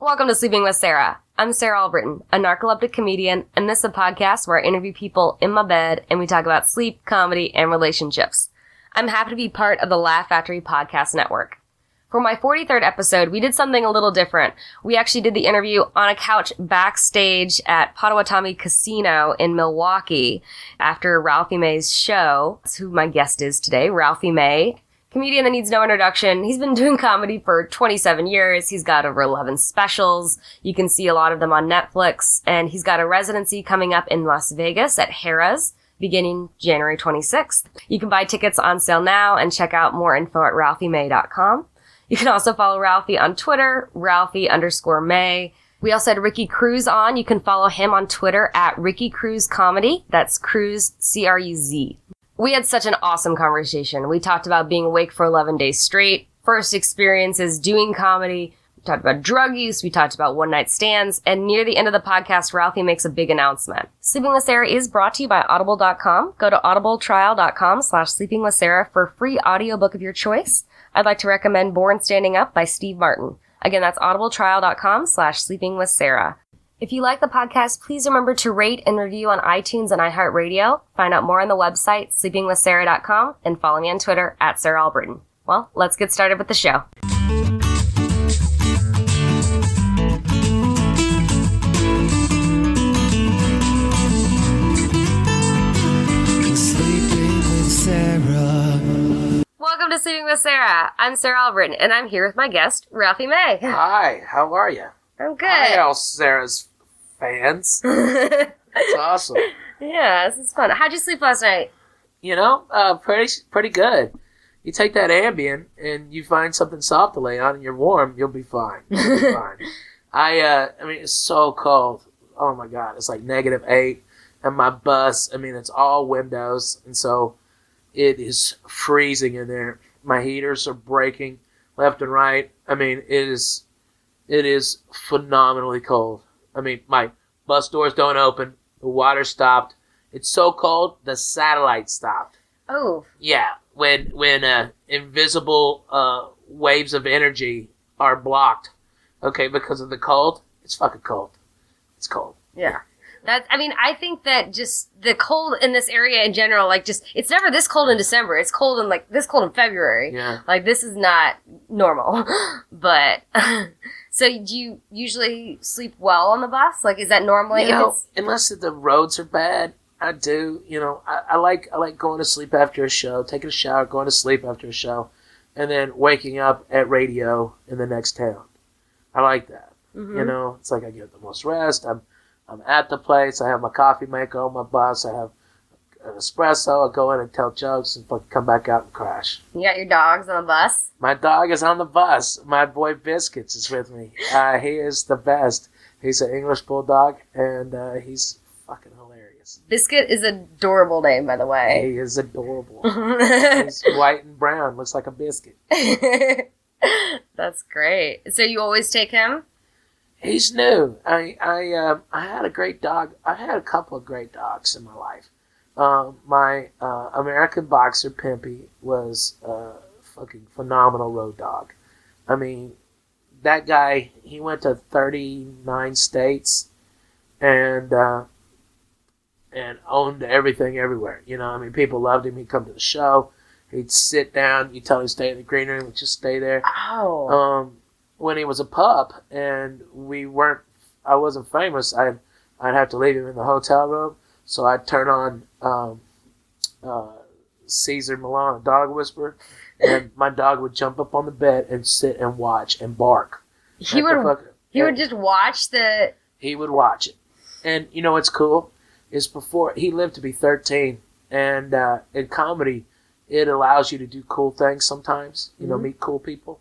Welcome to Sleeping with Sarah. I'm Sarah Albritton, a narcoleptic comedian, and this is a podcast where I interview people in my bed and we talk about sleep, comedy, and relationships. I'm happy to be part of the Laugh Factory Podcast Network. For my 43rd episode, we did something a little different. We actually did the interview on a couch backstage at Potawatomi Casino in Milwaukee after Ralphie May's show. That's who my guest is today, Ralphie May. Comedian that needs no introduction. He's been doing comedy for 27 years. He's got over 11 specials. You can see a lot of them on Netflix. And he's got a residency coming up in Las Vegas at Harrah's beginning January 26th. You can buy tickets on sale now and check out more info at ralphiemay.com. You can also follow Ralphie on Twitter, Ralphie_May. We also had Ricky Cruz on. You can follow him on Twitter at Ricky Cruz Comedy. That's Cruz, C-R-U-Z. We had such an awesome conversation. We talked about being awake for 11 days straight, first experiences doing comedy. We talked about drug use. We talked about one-night stands. And near the end of the podcast, Ralphie makes a big announcement. Sleeping with Sarah is brought to you by Audible.com. Go to audibletrial.com/sleepingwithsarah for a free audiobook of your choice. I'd like to recommend Born Standing Up by Steve Martin. Again, that's audibletrial.com/sleepingwithsarah. If you like the podcast, please remember to rate and review on iTunes and iHeartRadio. Find out more on the website, sleepingwithsarah.com, and follow me on Twitter at Sarah Albritton. Well, let's get started with the show. Sleeping with Sarah. Welcome to Sleeping with Sarah. I'm Sarah Albritton, and I'm here with my guest, Ralphie May. Hi, how are you? I'm good. Hi, all Sarah's fans. That's awesome. Yeah, this is fun. How'd you sleep last night? You know, pretty good. You take that Ambien and you find something soft to lay on and you're warm, you'll be fine. You'll be fine. I mean, it's so cold. Oh my God, it's like -8. And my bus, I mean, it's all windows. And so it is freezing in there. My heaters are breaking left and right. I mean, it is phenomenally cold. I mean, my bus doors don't open. The water stopped. It's so cold, the satellite stopped. Oh. Yeah, when invisible waves of energy are blocked, okay, because of the cold, it's fucking cold. It's cold. Yeah. I think that just the cold in this area in general, it's never this cold in December. It's cold in, this cold in February. Yeah. This is not normal. But, so do you usually sleep well on the bus? Is that normally? Unless the roads are bad, I do. I like going to sleep after a show, taking a shower, going to sleep after a show, and then waking up at radio in the next town. I like that. Mm-hmm. It's like I get the most rest. I'm at the place. I have my coffee maker on my bus. I have an espresso. I go in and tell jokes and fucking come back out and crash. You got your dogs on the bus? My dog is on the bus. My boy Biscuits is with me. He is the best. He's an English bulldog, and he's fucking hilarious. Biscuit is an adorable name, by the way. He is adorable. He's white and brown. Looks like a biscuit. That's great. So you always take him? He's new. I had a great dog. I had a couple of great dogs in my life. My American boxer Pimpy was a fucking phenomenal road dog. I mean, that guy, he went to 39 states and owned everything everywhere. People loved him. He'd come to the show. He'd sit down. You'd tell him to stay in the green room. He'd just stay there. Oh. When he was a pup and I wasn't famous, I'd have to leave him in the hotel room. So I'd turn on Caesar Milan, a dog whisperer, and my dog would jump up on the bed and sit and watch and bark. He would just watch the... He would watch it. And you know what's cool? Is before he lived to be 13, and in comedy, it allows you to do cool things sometimes, meet cool people.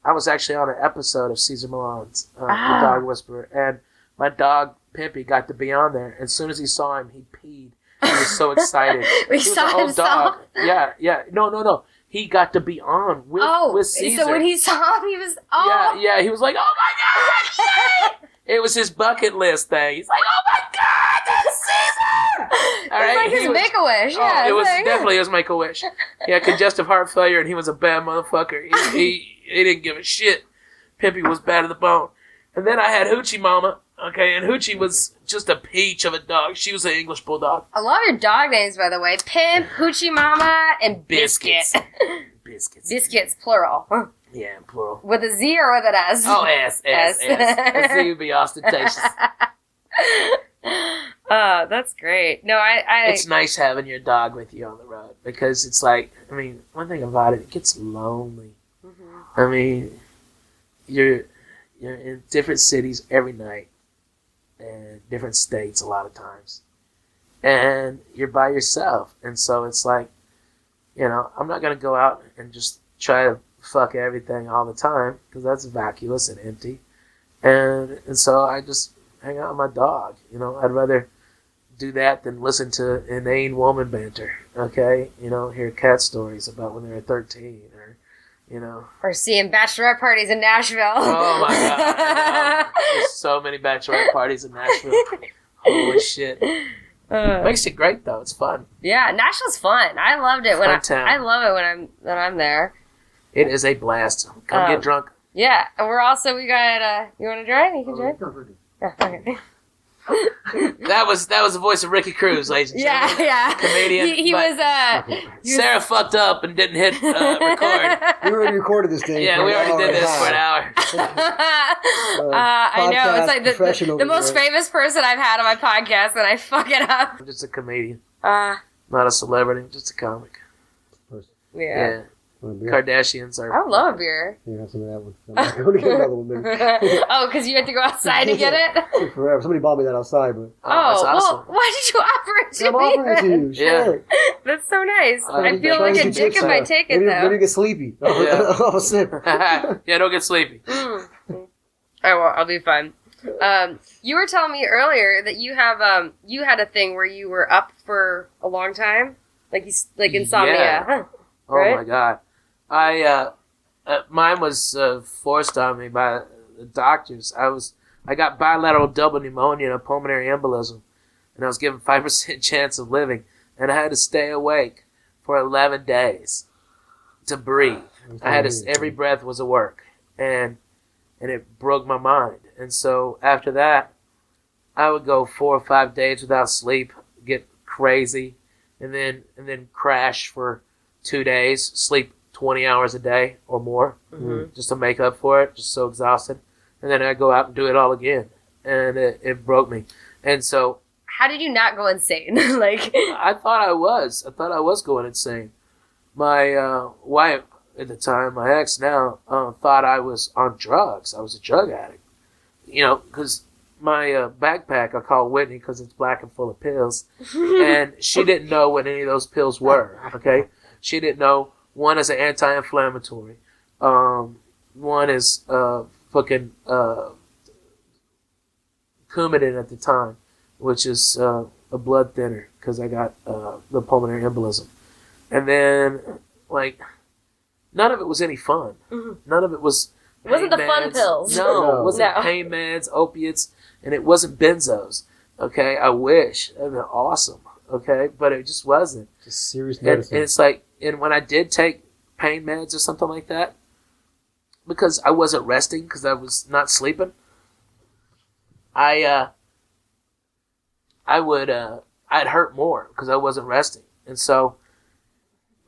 I was actually on an episode of Caesar Milan's The Dog Whisperer, and my dog, Pimpy, got to be on there. And as soon as he saw him, he peed. He was so excited. We saw him. Dog. Yeah. No. He got to be on with Caesar. So when he saw him, he was... Oh. Yeah. He was like, oh, my God, shit! It was his bucket list thing. He's like, oh, my God, that's Caesar! All right? Like his Make-A-Wish. Yeah, it was definitely his Make-A-Wish. He had congestive heart failure, and he was a bad motherfucker. He didn't give a shit. Pimpy was bad to the bone. And then I had Hoochie Mama, okay, and Hoochie was just a peach of a dog. She was an English bulldog. I love your dog names, by the way. Pimp, Hoochie Mama, and Biscuits. Biscuit. Biscuits. Biscuits, plural. Yeah, plural. With a Z or with an S? Oh, S. A Z would be ostentatious. That's great. No, I It's nice having your dog with you on the road because it's like, I mean, one thing about it gets lonely. Mm-hmm. I mean, you're in different cities every night and different states a lot of times. And you're by yourself. And so it's like, you know, I'm not going to go out and just try to fuck everything all the time because that's vacuous and empty. And so I just hang out with my dog. You know, I'd rather do that than listen to inane woman banter, okay? You know, hear cat stories about when they were 13 or, you know. Or seeing bachelorette parties in Nashville. Oh my God. I know. There's so many bachelorette parties in Nashville. Holy shit. Makes it great though. It's fun. Yeah, Nashville's fun. I loved it when Fun town. I love it when I'm there. It is a blast. Come get drunk. Yeah, and we got you want to drive? You can drive. Yeah, okay. That was the voice of Ricky Cruz, ladies and gentlemen. Yeah. Comedian. He was Sarah fucked up and didn't hit record. We already recorded this thing. Yeah, we already did this for an hour. I know. It's like professional the most famous person I've had on my podcast, and I fuck it up. I'm just a comedian. Uh, Not a celebrity, I'm just a comic. yeah. Kardashians are. I would love a beer. You have some of that one. I'm going to get another one. Then. Oh, because you had to go outside to get it? Took forever. Somebody bought me that outside, but That's well, awesome. why did you offer it to I'm me? offering it to you. Yeah. Shit. That's so nice. I I'm feel trying like to a get dick if I take it, though. Maybe get sleepy. Yeah. I'll sip. Yeah, don't get sleepy. Oh, well, I'll be fine. You were telling me earlier that you have you had a thing where you were up for a long time, like insomnia. Yeah. Right? Oh my God. Mine was forced on me by the doctors. I got bilateral double pneumonia and a pulmonary embolism, and I was given 5% chance of living, and I had to stay awake for 11 days to breathe. Every breath was a work, and it broke my mind. And so after that, I would go 4 or 5 days without sleep, get crazy, and then crash for 2 days, sleep 20 hours a day or more, just to make up for it, just so exhausted. And then I'd go out and do it all again. And it broke me. And so... How did you not go insane? I thought I was. I thought I was going insane. My wife at the time, my ex now, thought I was on drugs. I was a drug addict. You know, because my backpack I call Whitney because it's black and full of pills. And she didn't know what any of those pills were, okay? She didn't know. One is an anti-inflammatory. One is fucking Coumadin at the time, which is a blood thinner because I got the pulmonary embolism. And then, like, none of it was any fun. Mm-hmm. None of it was It wasn't the fun meds. pills. No, it wasn't No. pain meds, opiates, and it wasn't benzos. Okay, I wish. That would have been awesome. Okay, but it just wasn't. Just serious And medicine. it's like, and when I did take pain meds or something like that, because I wasn't resting because I was not sleeping, I'd hurt more because I wasn't resting. And so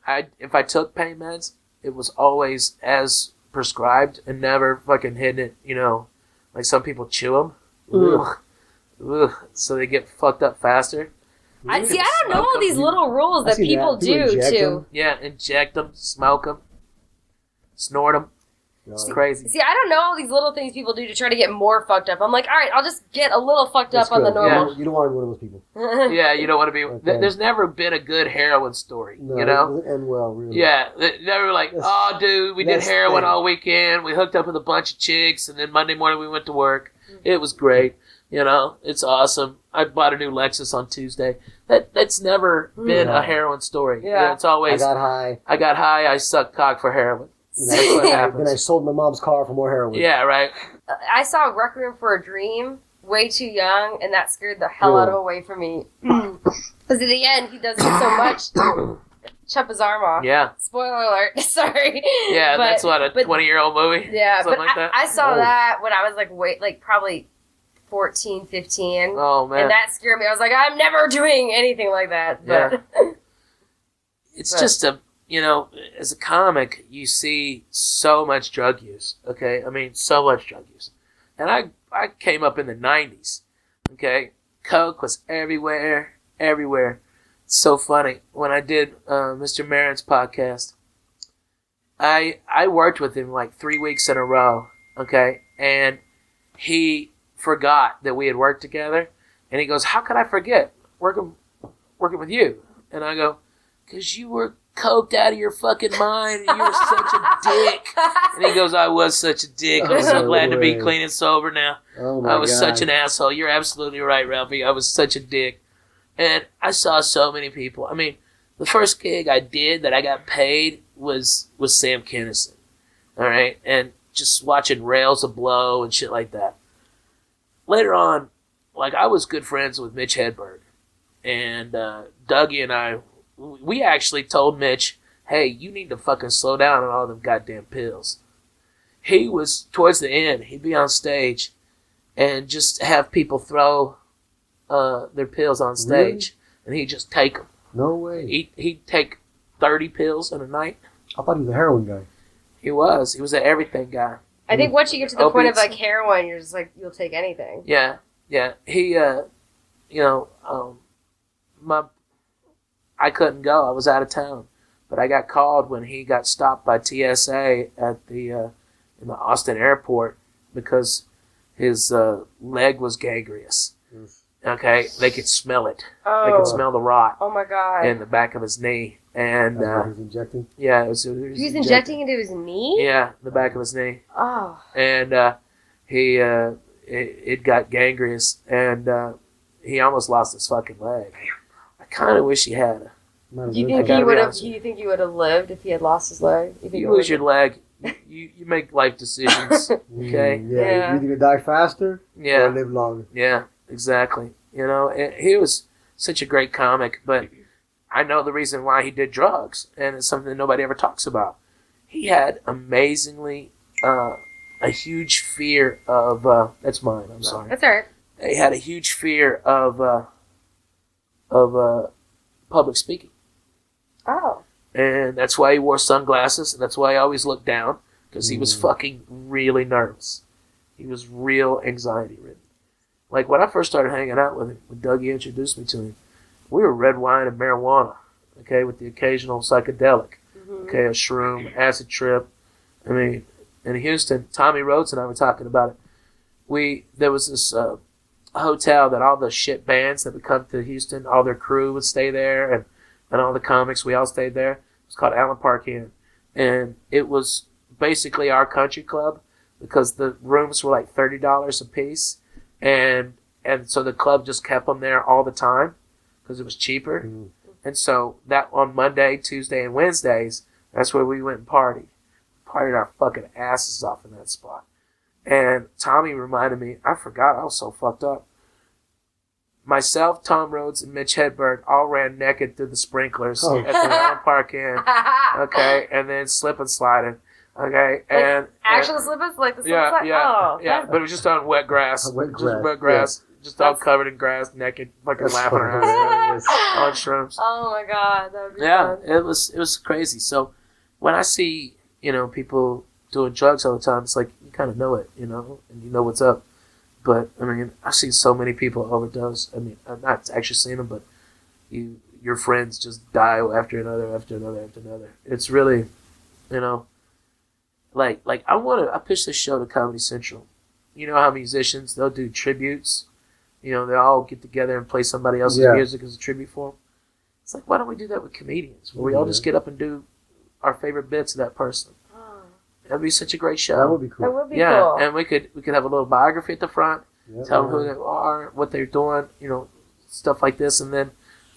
if I took pain meds, it was always as prescribed and never fucking hitting it, you know, like some people chew them. Ugh. Ugh. So they get fucked up faster. I don't know all these little rules that people do too. Yeah, inject them, smoke them, snort them. It's crazy. See, I don't know all these little things people do to try to get more fucked up. I'm like, all right, I'll just get a little fucked up on the normal. Yeah. You don't want to be one of those people. Yeah, you don't want to be. Okay. There's never been a good heroin story, No, you know? it doesn't end well, really. Yeah, they never like, oh, dude, we did that's heroin the- all weekend. We hooked up with a bunch of chicks, and then Monday morning we went to work. It was great. You know, it's awesome. I bought a new Lexus on Tuesday. That's never been a heroin story. Yeah. You know, it's always, I got high. I sucked cock for heroin. And That's what Then happens. I sold my mom's car for more heroin. Yeah, right. I saw Requiem for a Dream way too young, and that scared the hell out of away from me. Because at the end, he does it so much. chop his arm off. Yeah. Spoiler alert. Sorry. Yeah, But- that's what, a but- 20-year-old movie? Yeah, Something but like that? I saw Whoa. that when I was probably 14, 15. Oh, man. And that scared me. I was like, I'm never doing anything like that. But It's but- just as a comic, you see so much drug use, okay? I mean, so much drug use. And I came up in the 90s, okay? Coke was everywhere. It's so funny. When I did Mr. Maron's podcast, I worked with him like 3 weeks in a row, okay? And he forgot that we had worked together. And he goes, how could I forget working with you? And I go, because you were coked out of your fucking mind and you were such a dick. And he goes, I was such a dick. I'm so Oh, glad to be boy. clean and sober now. Oh my I was God. such an asshole. You're absolutely right, Ralphie. I was such a dick. And I saw so many people. I mean, the first gig I did that I got paid was Sam Kinison. All right? And just watching Rails a Blow and shit like that. Later on, like, I was good friends with Mitch Hedberg. And Dougie and I, we actually told Mitch, hey, you need to fucking slow down on all them goddamn pills. He was, towards the end, he'd be on stage and just have people throw their pills on stage. And he'd just take them. No way. He'd take 30 pills in a night. I thought he was a heroin guy. He was an everything guy. I think once you get to the point of Opiates. like heroin, you're just like, you'll take anything. Yeah. He, I couldn't go. I was out of town. But I got called when he got stopped by TSA at in the Austin airport because his leg was gangrenous. Okay? They could smell it. They Oh. could smell the rot Oh my god. in the back of his knee. And, That's what he was injecting. yeah, it was He was injecting into his knee? Yeah, the back of his knee. Oh. And it got gangrenous, and he almost lost his fucking leg. I kind of wish he had. Might have Do you lived. think gotta he be would have? honest Do you think he would have lived if he had lost his leg? You think You he lose would've- your leg, you make life decisions. Okay. Yeah, Yeah. you're either gonna die faster or Yeah, live longer. yeah, exactly. And he was such a great comic, but I know the reason why he did drugs, and it's something that nobody ever talks about. He had amazingly a huge fear of. That's mine. I'm sorry. That's alright. He had a huge fear of public speaking. Oh. And that's why he wore sunglasses, and that's why he always looked down, because he was fucking really nervous. He was real anxiety-ridden. Like, when I first started hanging out with him, when Dougie introduced me to him, we were red wine and marijuana, okay, with the occasional psychedelic, okay, a shroom, acid trip. I mean, in Houston, Tommy Rhodes and I were talking about it. There was this hotel that all the shit bands that would come to Houston, all their crew would stay there, and all the comics, we all stayed there. It was called Allen Park Inn. And it was basically our country club because the rooms were like $30 a piece. And so the club just kept them there all the time because it was cheaper. Mm. And so that on Monday, Tuesday, and Wednesdays, that's where we went and partied. Partied our fucking asses off in that spot. And Tommy reminded me, I forgot, I was so fucked up. Myself, Tom Rhodes, and Mitch Hedberg all ran naked through the sprinklers Oh. at the Allen Park Inn. Okay, and then slip and sliding. Okay, and Actual slippers, like the slippers. yeah, like, yeah, oh, yeah. that's- But it was just on wet grass. Wet Just grass, wet grass. Just all That's- covered in grass, naked, fucking That's laughing fucking around hilarious. on shrooms. Oh my god, that would be Yeah, fun. it was crazy. So when I see people doing drugs all the time, it's like you kind of know it, and you know what's up. But I mean, I've seen so many people overdose. I mean, I've not actually seen them, but your friends just die after another, after another, after another. It's really, like I pitched this show to Comedy Central. You know how musicians, they'll do tributes. They all get together and play somebody else's Yeah. music as a tribute for them. It's like, why don't we do that with comedians? Where we all just get up and do our favorite bits of that person. Oh, That'd be such a great show. That would be cool. that would be yeah, cool. and we could have a little biography at the front, Yeah, tell them who yeah. they are, what they're doing, stuff like this, and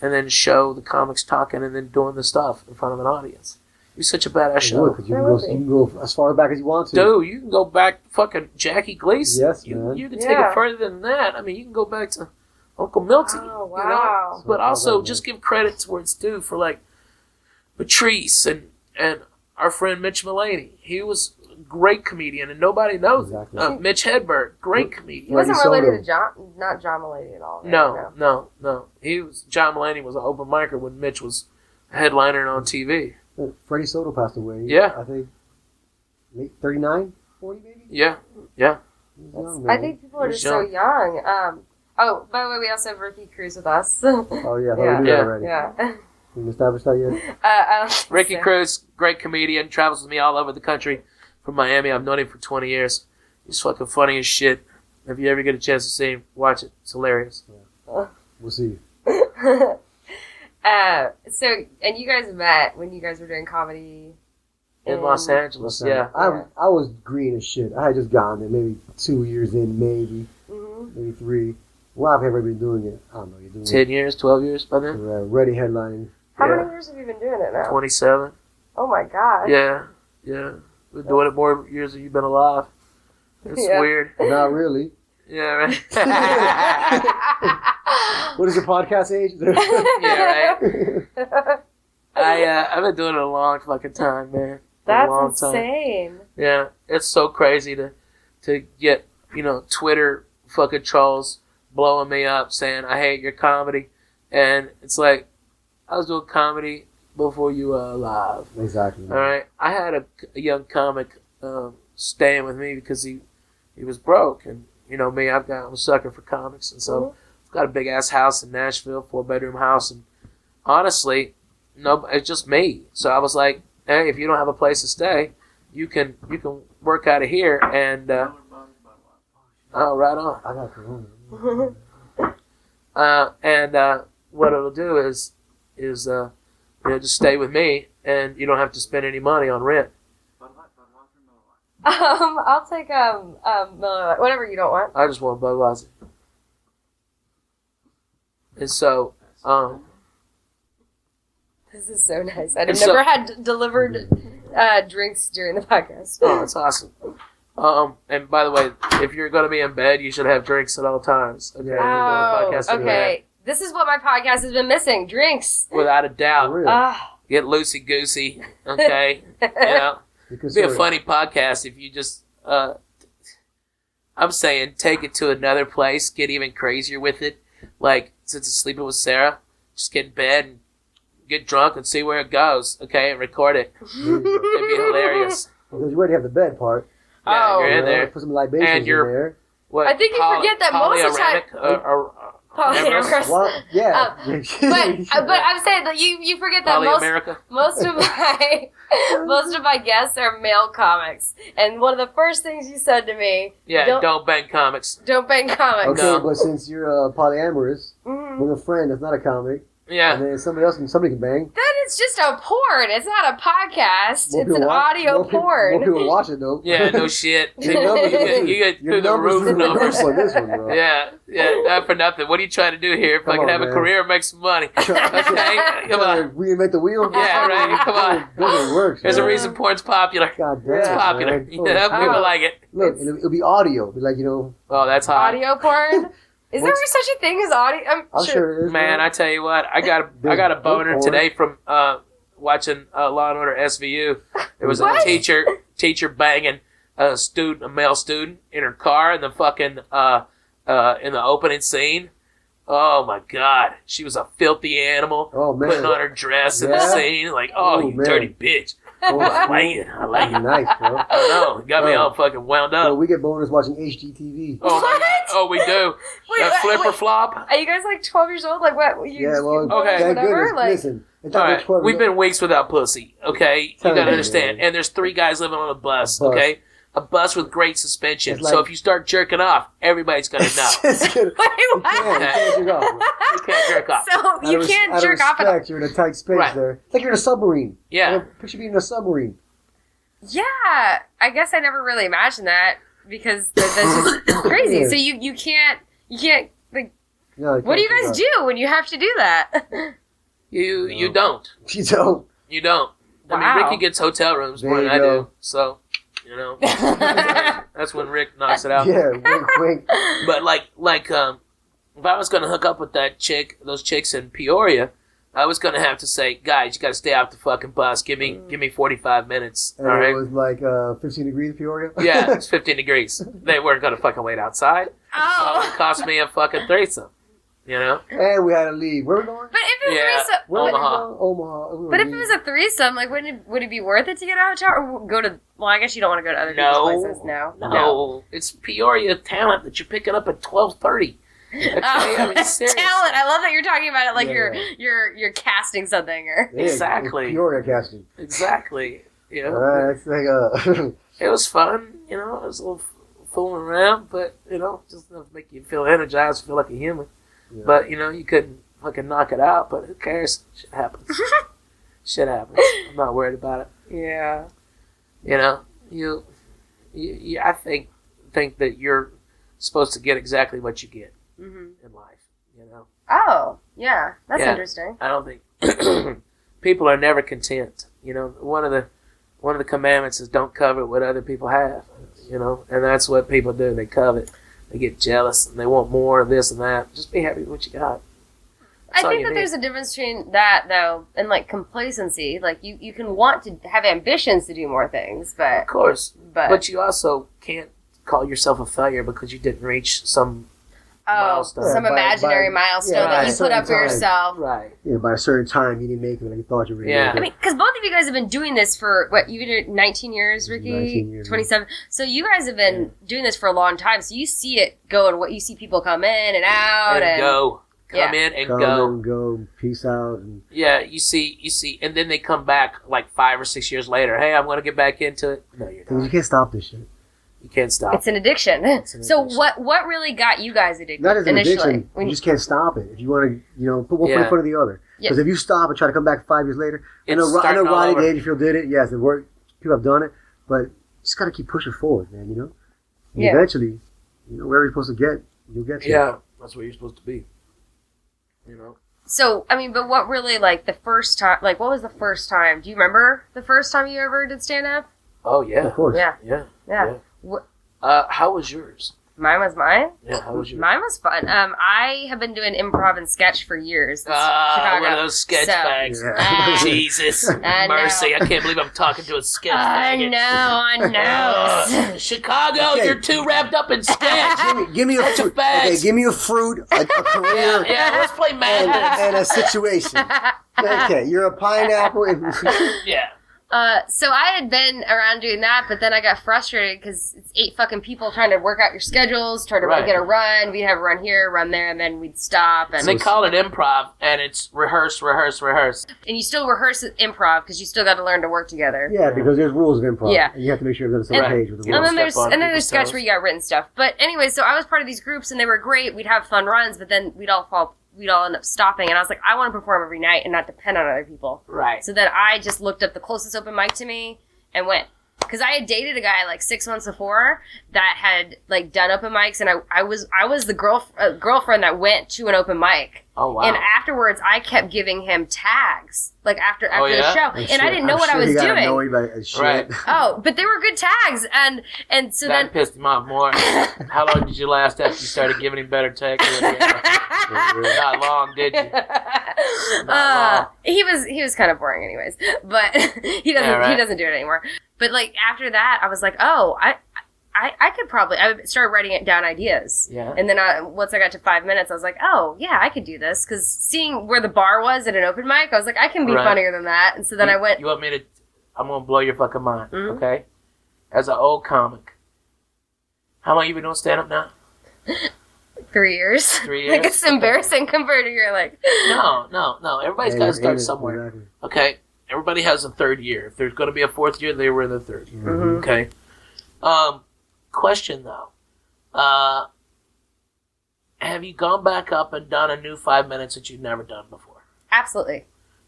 then show the comics talking and then doing the stuff in front of an audience. It'd be such a badass It show. would, 'cause you That can would go, be. you can go as far back as you want to. Dude, you can go back to fucking Jackie Gleason. Yes, you, man. You can take Yeah. it further than that. I mean, you can go back to Uncle Milty. Oh, wow. But So also, how about just give credit to where it's due for, like, Patrice and our friend Mitch Mulaney. He was a great comedian, and nobody knows Exactly. it. Mitch Hedberg, great He comedian. wasn't Soto. related to John, not John Mulaney at all. Right? No. John Mulaney was an open micer when Mitch was a headliner on TV. Freddie Soto passed away. Yeah. I think late 39, 40 maybe? Yeah. He was young, I man. think people are He's just so young. Oh, by the way, we also have Ricky Cruz with us. Oh, yeah. I thought Yeah. we knew Yeah. that already. Yeah. Can you establish that yet? Ricky Cruz, great comedian, travels with me all over the country from Miami. I've known him for 20 years. He's fucking funny as shit. If you ever get a chance to see him, watch it. It's hilarious. We'll see. So, and you guys met when you guys were doing comedy In Los Angeles, yeah. I was green as shit. I had just gotten there maybe 2 years in, maybe Mm-hmm. 3. Well, I've never been doing it. I don't know. You're doing 10 years, 12 years by then? Ready headlining. How Yeah. many years have you been doing it now? 27. Oh my god. Yeah. Been doing it more years than you've been alive. It's Yeah. weird. Not really. Yeah, right. What is your podcast age? Yeah, right. I've been doing it a long fucking time, man. A That's long time. insane. Yeah, it's so crazy to get, Twitter fucking trolls blowing me up saying, I hate your comedy. And it's like, I was doing comedy before you were alive. Exactly. All right? I had a young comic staying with me because he was broke. And, me, I'm a sucker for comics. And so I've got a big-ass house in Nashville, 4-bedroom house. And honestly, no, it's just me. So I was like, hey, if you don't have a place to stay, you can work out of here. And, oh, right on. I got corona. And what it'll do is just stay with me, and you don't have to spend any money on rent. I'll take Miller Lite, whatever you don't want. I just want Budweiser. And so, This is so nice. I've And never so- had delivered drinks during the podcast. oh, it's awesome. And by the way, if you're going to be in bed, you should have drinks at all times. Okay, Oh, Podcast anyway. okay. This is what my podcast has been missing. Drinks. Without a doubt, Really? get loosey goosey. Okay, Because It'd be a funny podcast if you just. I'm saying take it to another place, get even crazier with it. Like since it's sleeping with Sarah, just get in bed and get drunk and see where it goes. Okay, and record it. It'd be hilarious. Because you already have the bed part. Yeah, Oh. you're in there. Put some libations And you're- in there. What, I think you forget that most of the time- Polyamorous. Well, yeah. But I'm saying that you forget that Polyamerica. most of my guests are male comics, and one of the first things you said to me, Yeah, don't bang comics. don't bang comics. Okay, No. but since you're polyamorous, Mhm. with a friend that's not a comic, Yeah. and then somebody can bang. Then it's just a porn. It's not a podcast. More It's an people watch- audio more people- porn. More people watch it though. Yeah, no shit. Your numbers, You get your through the numbers roof through the numbers. roof on this one, bro. Yeah, not for nothing. What are you trying to do here? If I Come can on, have a man. career and make some money. Okay, come on. Reinvent the wheel. Yeah, right. Come on. Doesn't work. There's a man. reason porn's popular. God damn. It's man. popular. Holy Yeah, shit. people like it. Look, it'll be audio. It'll be like, Oh, that's hot. Audio porn? Is there such a thing as audio? I'm sure it is. Man, I tell you what, I got a There's boner porn. today from watching Law and Order SVU. There was What? a teacher banging a male student in her car in the fucking in the opening scene. Oh my God, she was a filthy animal. Oh, man. Putting on her dress in the Yeah? scene, like, oh, Oh, you man. dirty bitch. Oh, I like it. I like it. Nice, bro. I know. It got me all fucking wound Bro, up. we get bonus watching HGTV. Oh my What? God. Oh, we do. Wait, That flip or wait. flop. Are you guys like 12 years old? Like what? You Yeah, well, Okay. thank whatever? goodness. Like, Listen, it's All not right, 12 we've been weeks without pussy, okay? You Tell gotta me, understand. man. And there's 3 guys living on a bus, Bus. okay? A bus with great suspension. It's like- So if you start jerking off, everybody's gonna know. It's good. Wait, what? You can't jerk off. You can't jerk off. So you can't jerk off. Respect, you're in a tight space Right. there. It's like you're in a submarine. Yeah. Picture being in a submarine. Yeah, I guess I never really imagined that because that's just crazy. Yeah. So you can't like. No, What do you guys do when you have to do that? You No. don't. You don't. You don't. I Wow. mean, Ricky gets hotel rooms more There than I you go. do. So, that's when Rick knocks it out. Yeah, wink, wink. But like, if I was gonna hook up with that chick, those chicks in Peoria, I was gonna have to say, guys, you gotta stay off the fucking bus. Give me 45 minutes. And all right. it was like 15 degrees in Peoria? Yeah, it's 15 degrees. They weren't gonna fucking wait outside. Oh. So it cost me a fucking threesome. You know? And we had to leave. Where are we going? But if it was Yeah. threesome, Where were we Omaha. going? Omaha. We were but if it leaving. was a threesome, like, would it be worth it to get a hotel or go to? Well, I guess you don't want to go to other No. people's places. No. No. It's Peoria talent that you're picking up at 12:30. Okay, I mean, seriously. Talent. I love that you're talking about it like Yeah. you're casting something or. Yeah, Exactly. it's Peoria casting. Exactly. You know? It's like It was fun, you know, it was a little fooling around, but, you know, just enough to make you feel energized, feel like a human. Yeah. But, you know, you couldn't fucking knock it out, but who cares? Shit happens. Shit happens. I'm not worried about it. Yeah. You know, you I think that you're supposed to get exactly what you get Mhm. in life, you know. Oh, yeah. That's Yeah. interesting. I don't think people are never content. You know, one of the commandments is don't covet what other people have. You know, and that's what people do. They covet. They get jealous and they want more of this and that. Just be happy with what you got. That's I all think you that need. there's a difference between that, though, and, like, complacency. Like, you can want to have ambitions to do more things, Of but course, but you also can't call yourself a failure because you didn't reach some milestone. some Yeah, by- imaginary by- milestone yeah, that by you a put up for certain time. yourself. right. yeah, by a certain time you didn't make it like you thought you were going to Yeah. make it. I mean, because both of you guys have been doing this for, what, you've been doing 19 years, Ricky? 19 years, 27. So you guys have been doing this for a long time, so you see it go and what you see people come in and out. And go. Come Yeah. in and Come go. and go, peace out. And Yeah, you see, and then they come back like 5 or 6 years later. Hey, I'm going to get back into it. No, you're you not. can't stop this shit. You can't stop. It's an addiction. an So addiction. what really got you guys addicted Not as an initially? addiction, When you just can't stop it. If you want to, put one foot in Yeah. front of the other. Yeah. Because if you stop and try to come back 5 years later, I know It's starting all Rodney over. Dangerfield did it. Yes, it worked. People have done it, but you just got to keep pushing forward, man. You know. And Yeah. eventually, where you're supposed to get, you'll get to. Yeah, that's where you're supposed to be. You know. So, I mean, but what really, like, the first time, like, what was the first time? Do you remember the first time you ever did stand-up? Oh yeah. Of course. Yeah. Yeah. Yeah. What, How was yours? mine was mine? Yeah. How was yours? Mine was fun. I have been doing improv and sketch for years. It's Chicago. One of those sketch So- bags. Yeah. Jesus, I know. mercy! I can't believe I'm talking to a sketch I bag. know. Chicago, Okay. you're too wrapped up in sketch. Give me a Bunch of fruit. bags. Okay, give me a fruit, a career, yeah, let's play and, Madness. and a situation. Okay, you're a pineapple. Yeah. So I had been around doing that, but then I got frustrated because it's 8 fucking people trying to work out your schedules, try to Right. get a run. We'd have a run here, run there, and then we'd stop. And And, they call it improv, and it's rehearse. and you still rehearse improv because you still got to learn to work together. Yeah, because there's rules of improv. Yeah. And you have to make sure you're on the same Right. page with the You And rules. then step there's on there's people's sketch toes. where you got written stuff. But anyway, so I was part of these groups and they were great. We'd have fun runs, but then we'd all end up stopping. And I was like, I want to perform every night and not depend on other people. Right. So then I just looked up the closest open mic to me and went. Because I had dated a guy like 6 months before that had like done open mics, and I was the girlfriend that went to an open mic. Oh wow. And afterwards, I kept giving him tags, like after Oh, the yeah? show, and I didn't know what I was He got doing. annoyed by shit. Right. Oh, but they were good tags, and so that then. pissed him off more. How long did you last after you started giving him better text? Not long, did you? He was kind of boring, anyways. But he doesn't do it anymore. But like after that, I was like, oh, I could probably. I started writing it down ideas. Yeah. And then once I got to 5 minutes, I was like, oh yeah, I could do this because seeing where the bar was at an open mic, I was like, I can be Right. funnier than that. And so then I went. You want me to? I'm gonna blow your fucking mind. Mhm. Okay. As an old comic, how long you been doing stand up now? 3 years. 3 Like years? it's embarrassing compared to your like. No. Everybody's got to start somewhere. Exactly. Okay. Everybody has a third year. If there's going to be a fourth year, they were in the third year. Mhm. Okay. Question though. Have you gone back up and done a new 5 minutes that you've never done before? Absolutely.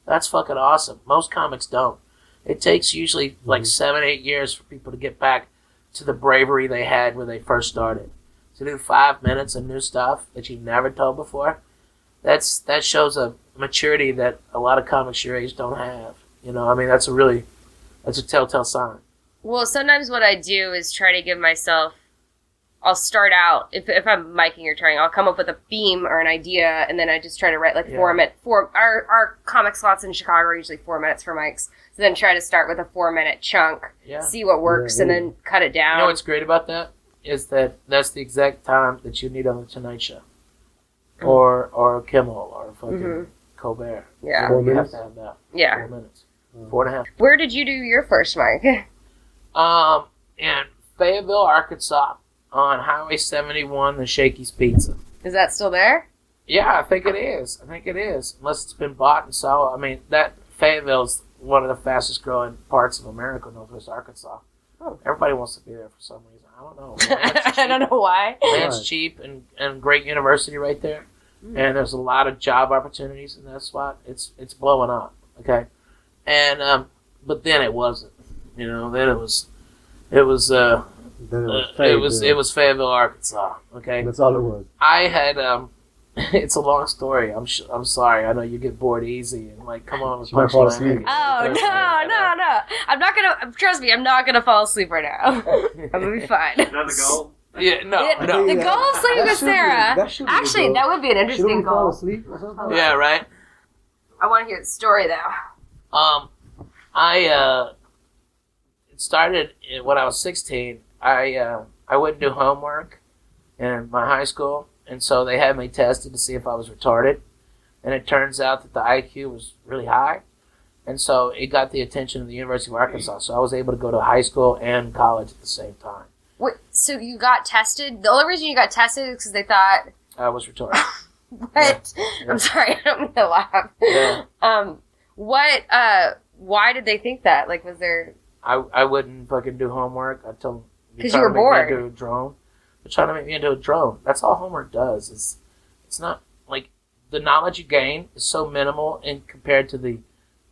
That's fucking awesome. Most comics don't. It takes usually like 7-8 years for people to get back to the bravery they had when they first started. To do 5 minutes of new stuff that you've never told before, that shows a maturity that a lot of comics your age don't have. You know, I mean, that's a telltale sign. Well, sometimes what I do is try to give myself I'll start out, if I'm miking or trying, I'll come up with a theme or an idea, and then I just try to write like 4 minute, our comic slots in Chicago are usually 4 minutes for mics, so then try to start with a 4-minute chunk, see what works, and then cut it down. You know what's great about that? Is that that's the exact time that you need on the Tonight Show. Or Kimmel, or fucking Colbert. Yeah. 4 You minutes? have to have that. Yeah. 4 minutes. 4.5. Where did you do your first mic? In Fayetteville, Arkansas, on Highway 71, the Shakey's Pizza. Is that still there? Yeah, I think it is. Unless it's been bought and sold. I mean, that Fayetteville's one of the fastest growing parts of America, Northwest Arkansas. Oh. Everybody wants to be there for some reason. I don't know. I don't know why. Land's cheap and great university right there. And there's a lot of job opportunities in that spot. It's blowing up. Okay. And but then it wasn't. You know, then it was Fayetteville, Arkansas. Okay. That's all it was. I had it's a long story. I'm sorry. I know you get bored easy and like, come on, let's You might fall asleep. Oh, no. I'm not gonna, trust me, I'm not gonna fall asleep right now. I'm gonna be fine. Is that the goal? Yeah, no. The goal of sleeping with Sarah, Actually, that would be an Shouldn't interesting we fall goal. asleep or something? Yeah, right. I want to hear the story, though. It started when I was 16. I wouldn't do homework in my high school, and so they had me tested to see if I was retarded. And it turns out that the IQ was really high, and so it got the attention of the University of Arkansas. So I was able to go to high school and college at the same time. Wait, so you got tested? The only reason you got tested is because they thought... I was retarded. What? Yeah. I'm sorry, I don't mean to laugh. Yeah. Why did they think that? Like, was there... I wouldn't fucking do homework. I told them... Because you were bored. Into a drone. They're trying to make me into a drone. That's all homework does. It's not, like, the knowledge you gain is so minimal in compared to the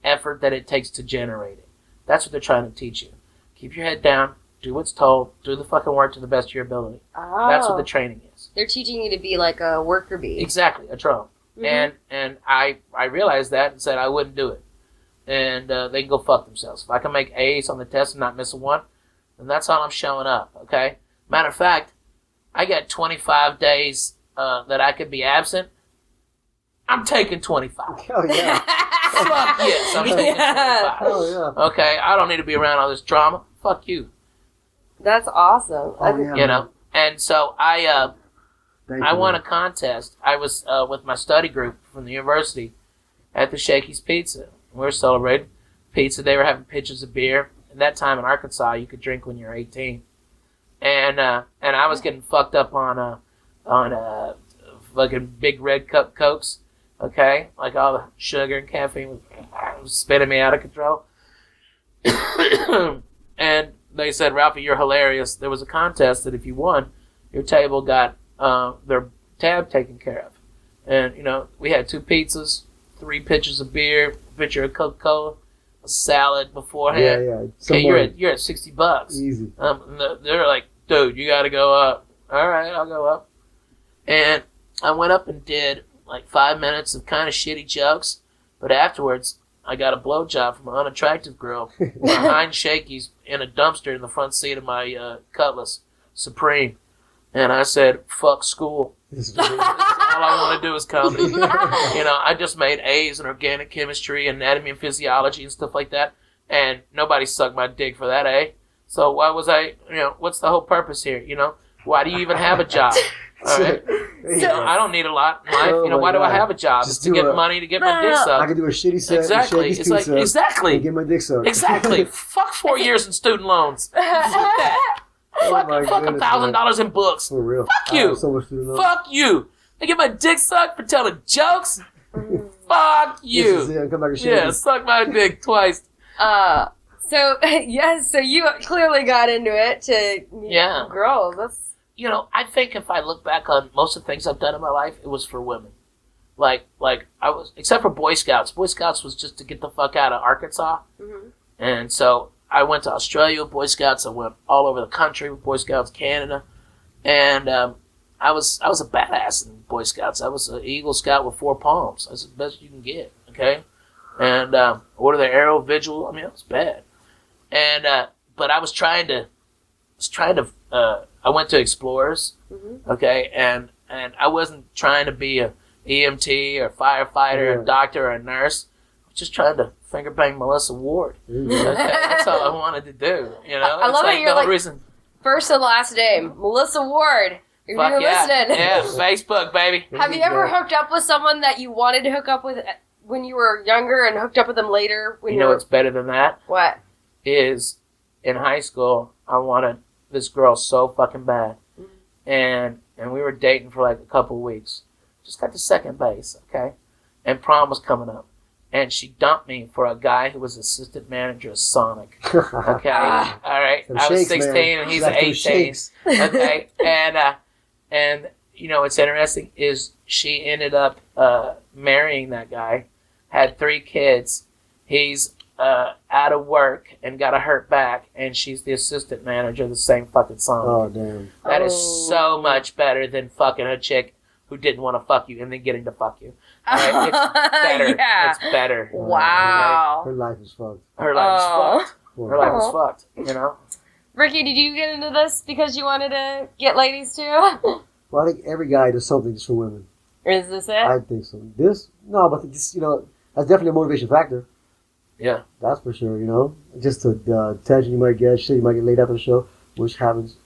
effort that it takes to generate it. That's what they're trying to teach you. Keep your head down. Do what's told. Do the fucking work to the best of your ability. Oh. That's what the training is. They're teaching you to be like a worker bee. Exactly, a drone. Mm-hmm. And I realized that and said I wouldn't do it. And they can go fuck themselves. If I can make A's on the test and not miss a one, then that's all I'm showing up, okay? Matter of fact, I got 25 days that I could be absent. I'm taking 25. Hell yeah. Fuck yes, I'm taking 25. Hell yeah. Okay, I don't need to be around all this drama. Fuck you. That's awesome. Oh, yeah, You know? And so I Thank I you, won man. a contest. I was with my study group from the university at the Shakey's Pizza. We were celebrating pizza. They were having pitchers of beer. At that time in Arkansas, you could drink when you're 18. And I was getting fucked up on fucking big red cup Cokes. Okay, like all the sugar and caffeine was spitting me out of control. And they said, Ralphie, you're hilarious. There was a contest that if you won, your table got their tab taken care of. And, you know, we had 2 pizzas, 3 pitchers of beer, a pitcher of Coca-Cola, a salad beforehand. Yeah. Okay, you're at $60. Easy. They're like, dude, you got to go up. All right, I'll go up. And I went up and did like 5 minutes of kind of shitty jokes. But afterwards, I got a blowjob from an unattractive girl behind Shakey's in a dumpster in the front seat of my Cutlass Supreme. And I said, fuck school. All I want to do is comedy. You know, I just made A's in organic chemistry, anatomy and physiology and stuff like that. And nobody sucked my dick for that A. So why was I, you know, what's the whole purpose here? You know, why do you even have a job? All right. You know, I don't need a lot in life. Oh you know, my why do I God. have a job? Just It's to do get a- money to get my dick I sucked. could do a shitty set. Exactly. Shakey's It's like, Pizza, exactly. and get my dick sucked. Exactly. Fuck 4 years in student loans. Fuck that. Oh my Fuck goodness, $1,000 in books. For real. Fuck I you. have so much to do. Fuck you. I get my dick sucked for telling jokes. Fuck This is you. it. Come back and Yeah, suck my dick twice. So yes, so you clearly got into it to Yeah. girls. That's You know, I think if I look back on most of the things I've done in my life, it was for women. Like I was, except for Boy Scouts. Boy Scouts was just to get the fuck out of Arkansas. mm-hmm. And so I went to Australia with Boy Scouts. I went all over the country with Boy Scouts, Canada. And I was a badass in Boy Scouts. I was an Eagle Scout with 4 palms. That's the best you can get, okay? And order the arrow vigil. I mean, it was bad. And but I was trying to I went to Explorers, Mm-hmm. okay, and I wasn't trying to be a EMT or firefighter, a doctor, or a nurse. I was just trying to finger bang Melissa Ward. Okay, that's all I wanted to do. You know, I love that you're like reason. first and last name, Melissa Ward. If Fuck you're yeah. listening, Yeah, Facebook, baby. have you ever hooked up with someone that you wanted to hook up with when you were younger and hooked up with them later? When You know what's better than that? What? Is in high school, I wanted this girl so fucking bad. And we were dating for like a couple of weeks. Just got to second base, okay? And prom was coming up. And she dumped me for a guy who was assistant manager of Sonic. Okay? All right? Some I was shakes, 16 man. and he's Like them 18. shakes. Okay? And you know what's interesting is she ended up marrying that guy, had 3 kids. He's out of work and got a hurt back, and she's the assistant manager of the same fucking Sonic. Oh, damn. That is so much better than fucking a chick who didn't want to fuck you and then getting to fuck you. All right? It's better. Yeah. It's better. Wow. Her life is fucked. Her life is fucked. Her life is Oh. fucked, you know? Ricky, did you get into this because you wanted to get ladies too? Well, I think every guy does something just for women. Or is this it? I think so. But this, that's definitely a motivation factor. Yeah. That's for sure, Just the attention you might get, shit you might get laid after the show, which happens.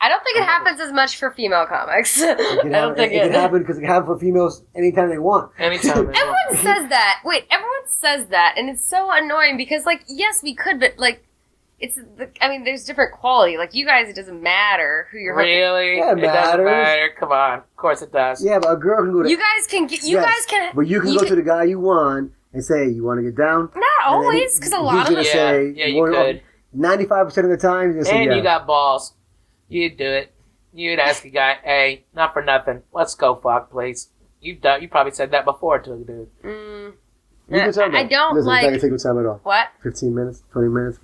I don't think it happens as much for female comics. I don't think it can happen because it can happen for femals anytime they want. Anytime. Everyone says that. Wait, everyone says that, and it's so annoying because, like, yes, we could, but like, there's different quality. Like, you guys, it doesn't matter who you're. Really? Yeah, it doesn't matters. matter. Come on. Of course it does. Yeah, but a girl can go to. You guys can get. But you can go to the guy you want and say, "You want to get down?" Not always, because a lot of them. Yeah, you could. 95% of the time, he's gonna say, And yeah. you got balls. You'd do it. You'd ask a guy, hey, not for nothing. Let's go fuck, please. You probably said that before to a dude. You can tell them. I don't Listen, like. It's not gonna take no time at all. What? 15 minutes, 20 minutes.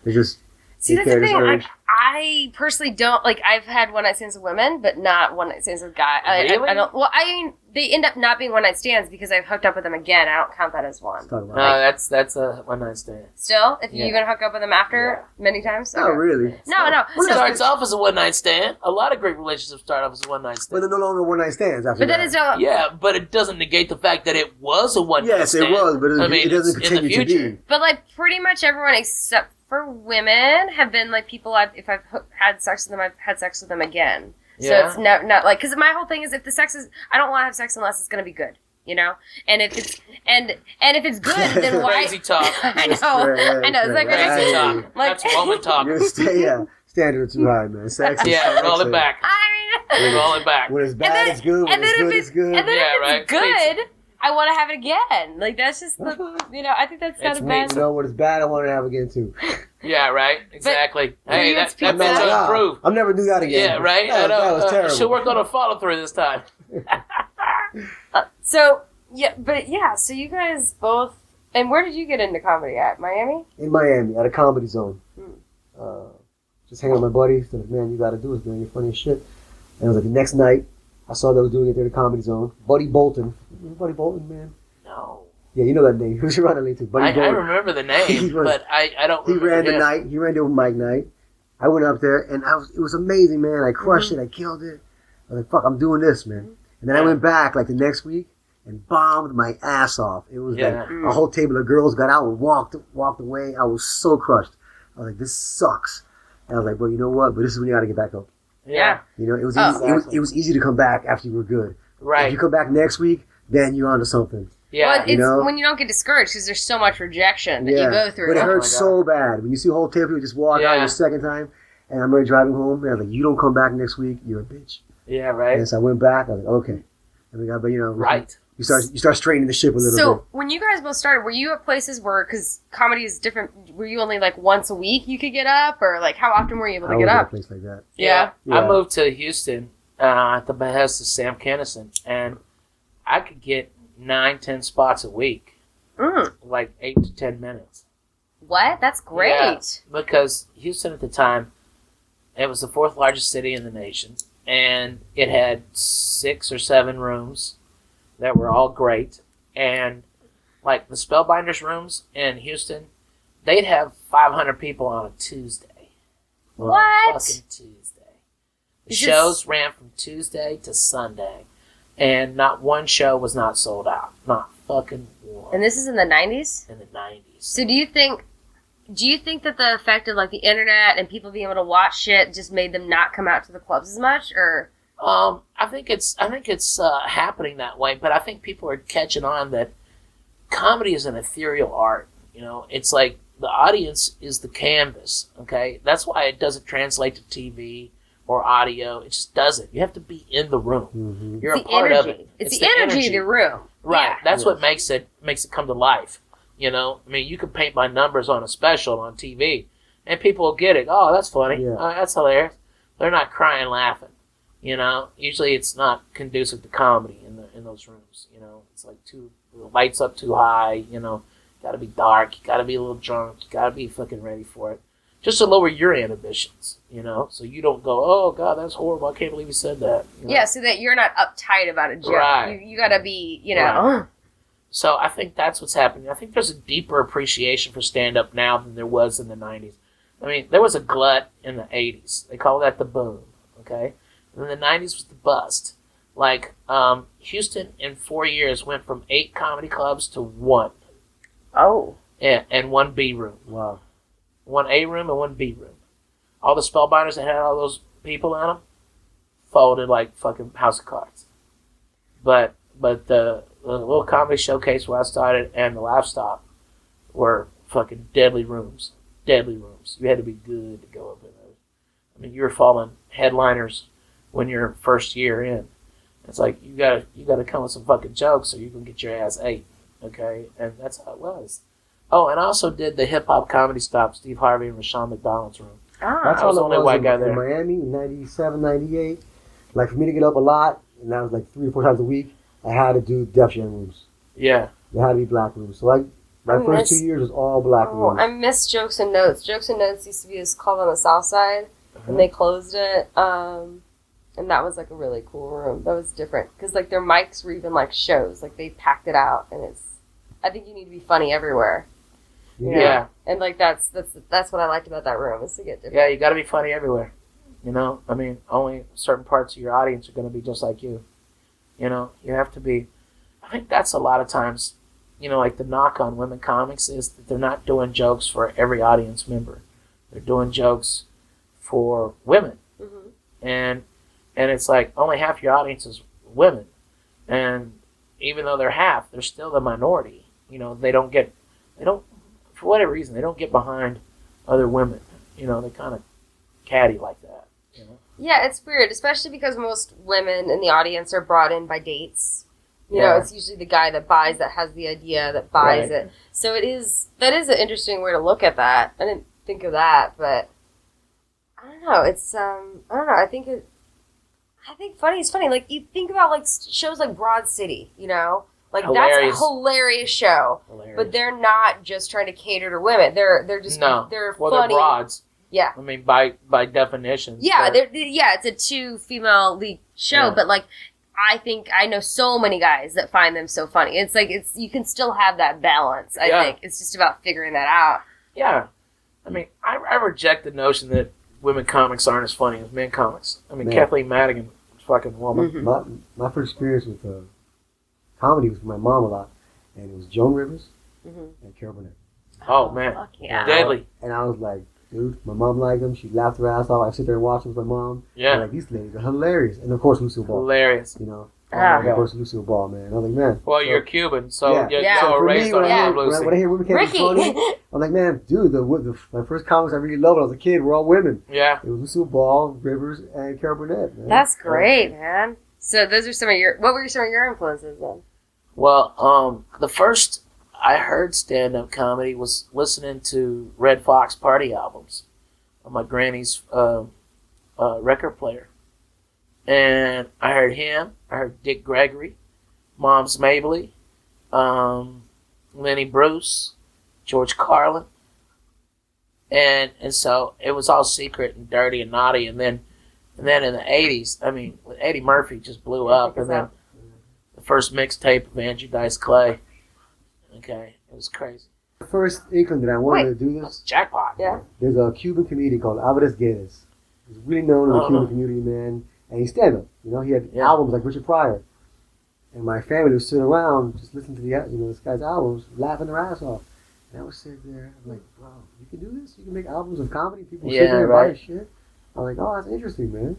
It's just. See, that's the thing. I personally don't like. I've had one night stands with women, but not one night stands with guys. Really? I don't. Well, I mean, they end up not being one night stands because I've hooked up with them again. I don't count that as one. No, that's a one night stand. Still, if you even hook up with them after many times. Not really. No. It starts off as a one night stand. A lot of great relationships start off as a one night But stand. they're no longer one night stands after But that. then it's not. Yeah, but it doesn't negate the fact that it was a one night Yes, stand. it was, but it doesn't it's in the continue to future. be. But like pretty much everyone except for women have been like people. If I've had sex with them, I've had sex with them again. So Yeah. it's not like because my whole thing is if the sex is, I don't want to have sex unless it's going to be good. And if it's and if it's good, then why? Crazy talk. I know. I know. It's like Crazy talk. Like- That's woman talk. Standard too high, man. Sex is Yeah, roll it back. I mean, Roll it back. When it's bad, it's good. When it's good, it's good. And then Yeah, if right. it's good, I want to have it again. Like that's just the, I think that's not It's a bad. When it's bad, I want to have again too. Yeah, right. Exactly. Hey, you, that it's pizza. means to improve. I'll never do that again. Yeah, right. That was terrible. She'll work on a follow through this time. So you guys both. And where did you get into comedy at? Miami? In Miami, at a Comedy Zone. Hmm. Just hanging with my buddies. They're like, man, you got to do this, man. You're funny as shit. And it was like the next night, I saw they were doing it there at the Comedy Zone. Buddy Bolton. You know Buddy Bolton, man? No. Yeah, you know that name. Who's running late to? Buddy I Bolton. remember the He name, was- but I don't He remember ran the him. night. He ran the open mic night. I went up there, and it was amazing, man. I crushed Mm-hmm. it. I killed it. I was like, fuck, I'm doing this, man. And then I went back, like, the next week and bombed my ass off. It was Yeah. like a whole table of girls got out and walked away. I was so crushed. I was like, this sucks. And I was like, well, you know what? But this is when you got to get back up. Yeah. You know, it was Oh. easy, it was easy to come back after you were good. If Right. you come back next week, then you're onto something. Yeah. Well, it's You know? when you don't get discouraged because there's so much rejection that Yeah. you go through. But it Oh my hurts so bad. When you see a whole table of people just walk out Yeah. the second time, and I'm already driving home, and I was like, you don't come back next week, you're a bitch. Yeah, right. And so I went back, I was like, okay. And we got, but Right. You start straightening the ship a little So bit. when you guys both started, were you at places where, because comedy is different, were you only like once a week you could get up, or like how often were you able I to was get at a up? place like that. Yeah. I Yeah. moved to Houston at the behest of Sam Kennison, and I could get 9-10 spots a week, like 8 to 10 minutes. What? That's great. Yeah, because Houston at the time, it was the 4th largest city in the nation, and it had 6 or 7 rooms that were all great. And like the Spellbinders rooms in Houston, they'd have 500 people on a Tuesday. What? Fucking Tuesday. The shows ran from Tuesday to Sunday, and not one show was not sold out. Not fucking one. And this is in the 90s? In the 90s. So do you think that the effect of like the internet and people being able to watch shit just made them not come out to the clubs as much, or? I think it's happening that way, but I think people are catching on that comedy is an ethereal art. You know, it's like the audience is the canvas. Okay, that's why it doesn't translate to TV or audio. It just doesn't. You have to be in the room. Mm-hmm. You're a part of it. It's the energy of the room. Right. Yeah. That's what makes it come to life. You know, I mean, you can paint by numbers on a special on TV, and people will get it. Oh, that's funny. Yeah. That's hilarious. They're not crying, laughing. You know, usually it's not conducive to comedy in those rooms. You know, it's like the lights up too high. You know, got to be dark. You got to be a little drunk. You got to be fucking ready for it, just to lower your inhibitions. You know, so you don't go, oh God, that's horrible. I can't believe you said that. You know? Yeah, so that you're not uptight about a joke. Right. You got to be, you know. Right. So I think that's what's happening. I think there's a deeper appreciation for stand-up now than there was in the 90s. I mean, there was a glut in the 80s. They call that the boom, okay? And then the 90s was the bust. Like, Houston in 4 years went from 8 comedy clubs to 1. Oh. Yeah, and 1 B room. Wow. 1 A room and 1 B room. All the Spellbinders that had all those people in them folded like fucking house of cards. But the little comedy showcase where I started and the Laugh Stop were fucking deadly rooms. Deadly rooms. You had to be good to go up in those. I mean, you were falling headliners when you're first year in. It's like you gotta come with some fucking jokes or you can get your ass ate. Okay? And that's how it was. Oh, and I also did the hip hop comedy stop, Steve Harvey and Rashawn McDonald's room. Ah. That's I was all the it only white guy in there. Miami in 97, 98. Like, for me to get up a lot, and that was like 3 or 4 times a week, I had to do Def Jam rooms. Yeah. There had to be black rooms. So, like, my first 2 years was all black rooms. I miss Jokes and Notes. Jokes and Notes used to be this club on the south side, and they closed it. And that was, like, a really cool room. That was different. Because, like, their mics were even, like, shows. Like, they packed it out, and I think you need to be funny everywhere. You know? Yeah. And, like, that's what I liked about that room, is to get different. Yeah, you gotta be funny everywhere. You know? I mean, only certain parts of your audience are gonna be just like you. You know? You have to be... I think that's a lot of times, you know, like the knock on women comics is that they're not doing jokes for every audience member. They're doing jokes for women. Mm-hmm. And it's like only half your audience is women. And even though they're half, they're still the minority. You know, for whatever reason, they don't get behind other women. You know, they kind of catty like that, you know? Yeah, it's weird, especially because most women in the audience are brought in by dates. You know, it's usually the guy that has the idea, that buys it. So that is an interesting way to look at that. I didn't think of that, but I don't know. It's, I don't know. I think funny is funny. Like, you think about, like, shows like Broad City, you know? Like, Hilarious. that's a hilarious show. Hilarious. But they're not just trying to cater to women. They're just, they're funny. They're broads. Yeah. I mean, by definition. Yeah, it's a 2 female lead show, but, like, I know so many guys that find them so funny. It's like, you can still have that balance, I think. It's just about figuring that out. Yeah. I mean, I reject the notion that women comics aren't as funny as men comics. I mean, Kathleen Madigan was a fucking woman. Mm-hmm. My first experience with comedy was with my mom a lot. And it was Joan Rivers and Carol Burnett. Oh, man. Fuck yeah. Deadly. And I was like, dude, my mom liked them. She laughed her ass off. I sit there and watch them with my mom. Yeah. I'm like, these ladies are hilarious. And of course, Lucille Ball. Hilarious. You know? Ah. Of course, Lucille Ball, man. I was like, man. Well, you're Cuban, so Yeah. you're So so for raised me, on when I Blue when I hear women can't be Ricky. funny, I'm like, man, dude, my first comics I really loved when I was a kid were all women. Yeah. It was Lucille Ball, Rivers, and Carol Burnett, man. That's great, man. So those are what were some of your influences then? Well, the first I heard stand-up comedy was listening to Red Fox party albums on my granny's record player. And I heard him. I heard Dick Gregory, Moms Mabley, Lenny Bruce, George Carlin. And so it was all secret and dirty and naughty. And then in the 80s, I mean, Eddie Murphy just blew up. And then the first mixtape of Andrew Dice Clay. Okay, it was crazy. The first inkling that I wanted to do It was this, jackpot. Yeah. there's a Cuban comedian called Alvarez Guedes. He's really known in the Oh, Cuban no. community, man. And he's stand-up. You know, he had Yeah. albums like Richard Pryor. And my family was sitting around just listening to this guy's albums, laughing their ass off. And I was sitting there, I'm like, wow, you can do this? You can make albums of comedy? People sit there and buy his shit? I'm like, oh, that's interesting, man.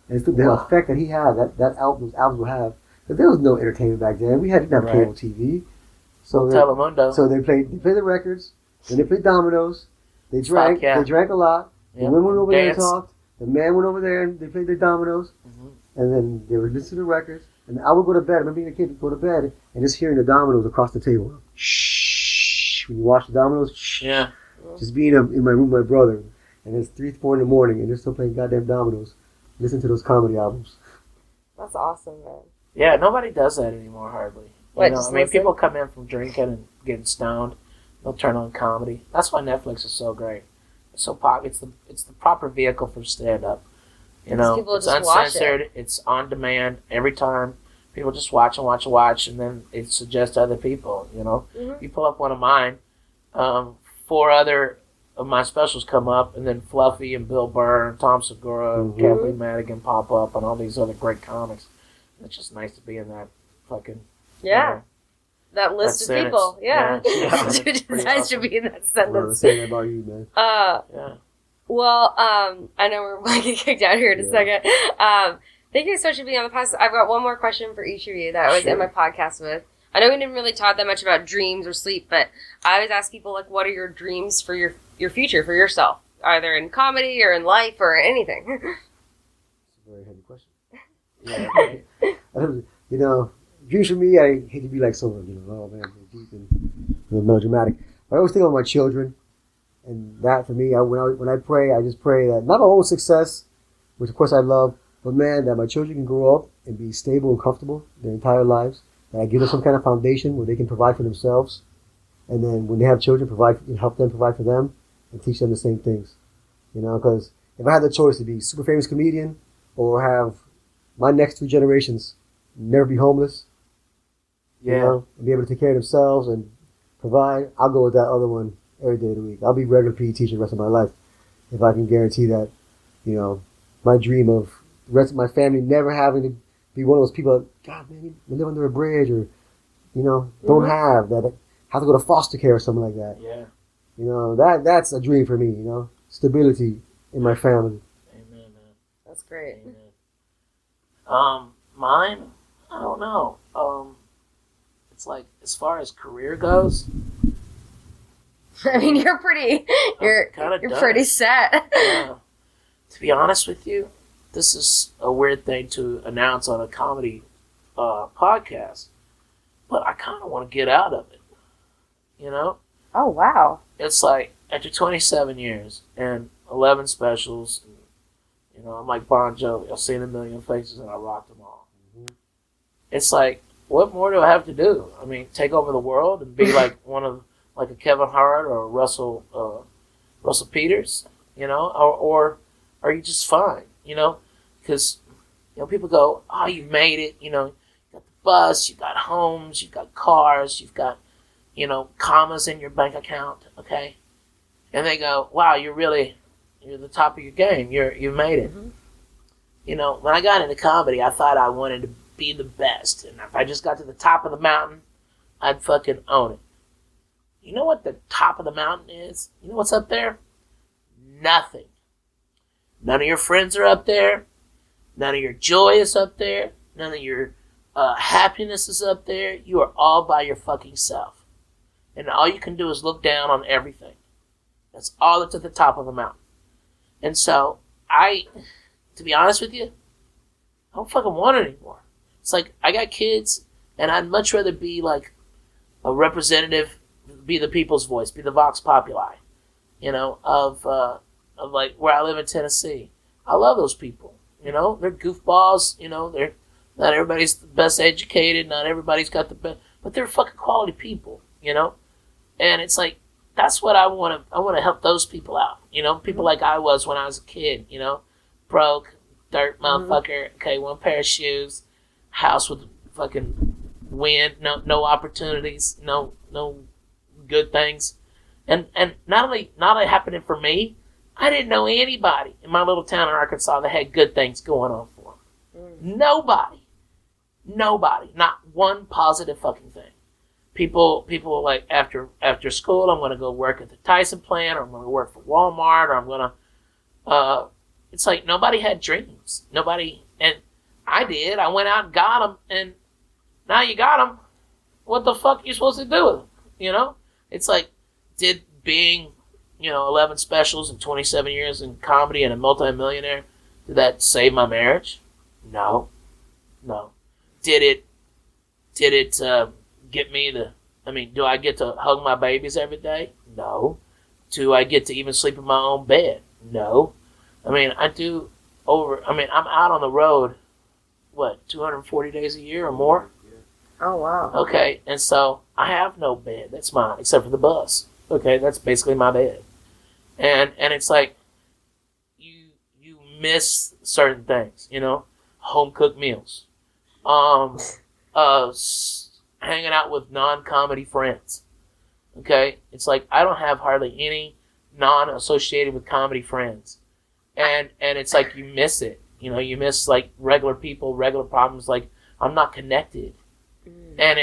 And it's the effect that he had, those albums will have. Because there was no entertainment back then. We didn't have cable TV. So Telemundo. So they played the records, then they played dominoes, they drank yeah. they drank a lot, the Yep. women went over there and Dance. talked, the man went over there and they played their dominoes, and then they would listen to the records, and I would go to bed, I remember being a kid, go to bed, and just hearing the dominoes across the table. Shh, when you watch the dominoes, shh. Yeah. Just being in my room with my brother, and it's 3, 4 in the morning, and they're still playing goddamn dominoes, listen to those comedy albums. That's awesome, man. Yeah, nobody does that anymore, hardly. What, You know, just I mean, listen? people come in from drinking and getting stoned. They'll turn on comedy. That's why Netflix is so great. It's so it's the proper vehicle for stand up. You know, people it's just watch uncensored. It's on demand every time. People just watch and watch and watch, and then it suggests to other people. You know, Mhm. you pull up one of mine, 4 other of my specials come up, and then Fluffy and Bill Burr and Tom Segura and Kathleen Madigan pop up, and all these other great comics. It's just nice to be in that fucking. Yeah. That list That of sentence. people. Yeah. Yeah. It's It's pretty nice awesome. to be in that I want to sentence. say that about you, man. Yeah. Well, I know we're going to get kicked out here in a second. Thank you so much for being on the podcast. I've got one more question for each of you that I was in my podcast with. I know we didn't really talk that much about dreams or sleep, but I always ask people, like, what are your dreams for your future, for yourself? Either in comedy or in life or anything. It's a very heavy question. Yeah. Right. You know, dreams for me, I hate to be like so, oh man, so deep and melodramatic. But I always think of my children, and that for me, when I pray, I just pray that not my own success, which of course I love, but man, that my children can grow up and be stable and comfortable their entire lives. That I give them some kind of foundation where they can provide for themselves, and then when they have children, help them provide for them, and teach them the same things. You know, because if I had the choice to be a super famous comedian or have my next 3 generations never be homeless, you know, and be able to take care of themselves and provide, I'll go with that other one every day of the week. I'll be a regular PE teacher the rest of my life if I can guarantee that, you know, my dream of the rest of my family never having to be one of those people that, God, man, you live under a bridge or, you know, don't have to go to foster care or something like that. Yeah. You know, that's a dream for me, you know, stability in my family. Amen, man. That's great. Amen. Mine, I don't know. It's like, as far as career goes, I mean, you're pretty pretty set. yeah. To be honest with you, this is a weird thing to announce on a comedy podcast, but I kind of want to get out of it. You know? Oh, wow. It's like, after 27 years and 11 specials, and, you know, I'm like Bon Jovi. I've seen a million faces and I rocked them all. It's like, what more do I have to do? I mean, take over the world and be like like a Kevin Hart or a Russell Peters, you know, or are you just fine, you know? Because, you know, people go, oh, you made it, you know, you got the bus, you got homes, you've got cars, you've got, you know, commas in your bank account, okay? And they go, wow, you're the top of your game, you made it. Mm-hmm. You know, when I got into comedy, I thought I wanted to be the best, and if I just got to the top of the mountain, I'd fucking own it. You know what the top of the mountain is? You know what's up there? Nothing. None of your friends are up there. None of your joy is up there. None of your happiness is up there. You are all by your fucking self. And all you can do is look down on everything. That's all that's at the top of the mountain. And so, to be honest with you, I don't fucking want it anymore. It's like, I got kids, and I'd much rather be like a representative, be the people's voice, be the vox populi, you know, of like where I live in Tennessee. I love those people, you know, they're goofballs, you know, they're not everybody's the best educated, not everybody's got the best, but they're fucking quality people, you know, and it's like, that's what I want to help those people out, you know, people like I was when I was a kid, you know, broke, dirt motherfucker, okay, 1 pair of shoes, house with fucking wind, no opportunities, no good things, and not only happening for me, I didn't know anybody in my little town in Arkansas that had good things going on for them. Nobody. Not one positive fucking thing. People like after school, I'm going to go work at the Tyson plant, or I'm going to work for Walmart, or I'm going to, it's like nobody had dreams. Nobody, and I did. I went out and got them, and now you got them. What the fuck are you supposed to do with them? You know? It's like, did being, 11 specials and 27 years in comedy and a multimillionaire, did that save my marriage? No. Did it get me do I get to hug my babies every day? No. Do I get to even sleep in my own bed? No. I'm out on the road, 240 days a year or more? Oh, wow. Okay, and so I have no bed. That's mine, except for the bus. Okay, that's basically my bed. And it's like, you miss certain things, home-cooked meals. Hanging out with non-comedy friends. Okay? It's like, I don't have hardly any non-associated with comedy friends. And it's like, you miss it. You miss, like, regular people, regular problems. Like, I'm not connected. And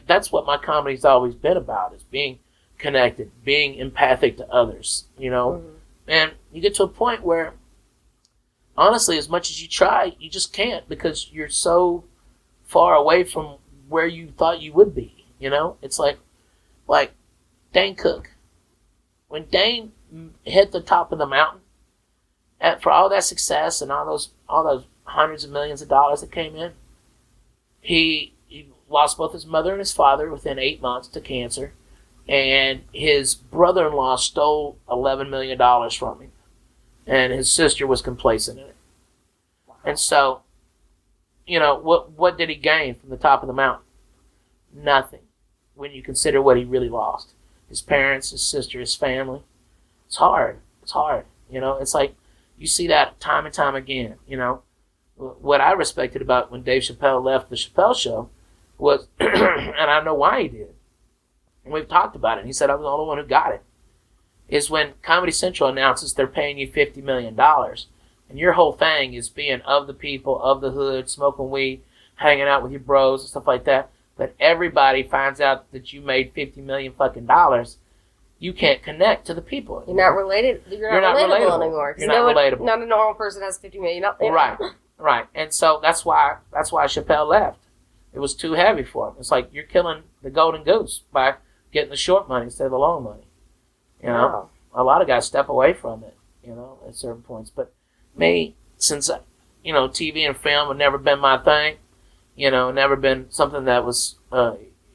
that's what my comedy's always been about, is being connected, being empathic to others, And you get to a point where, honestly, as much as you try, you just can't, because you're so far away from where you thought you would be, It's like Dane Cook. When Dane hit the top of the mountain, for all that success and all those hundreds of millions of dollars that came in, he lost both his mother and his father within 8 months to cancer, and his brother-in-law stole $11 million from him, and his sister was complacent in it. And so, what did he gain from the top of the mountain? Nothing, when you consider what he really lost. His parents, his sister, his family. It's hard. It's like, you see that time and time again, What I respected about when Dave Chappelle left the Chappelle Show was, and I know why he did, and we've talked about it, and he said I was the only one who got it, is when Comedy Central announces they're paying you $50 million, and your whole thing is being of the people, of the hood, smoking weed, hanging out with your bros and stuff like that, but everybody finds out that you made $50 million fucking dollars, you can't connect to the people. You're not related. You're not relatable anymore. You're not relatable. Not a normal person has $50 million. Right. And so that's why Chappelle left. It was too heavy for him. It's like, you're killing the golden goose by getting the short money instead of the long money. Wow. A lot of guys step away from it, at certain points. But me, since, TV and film have never been my thing, never been something that was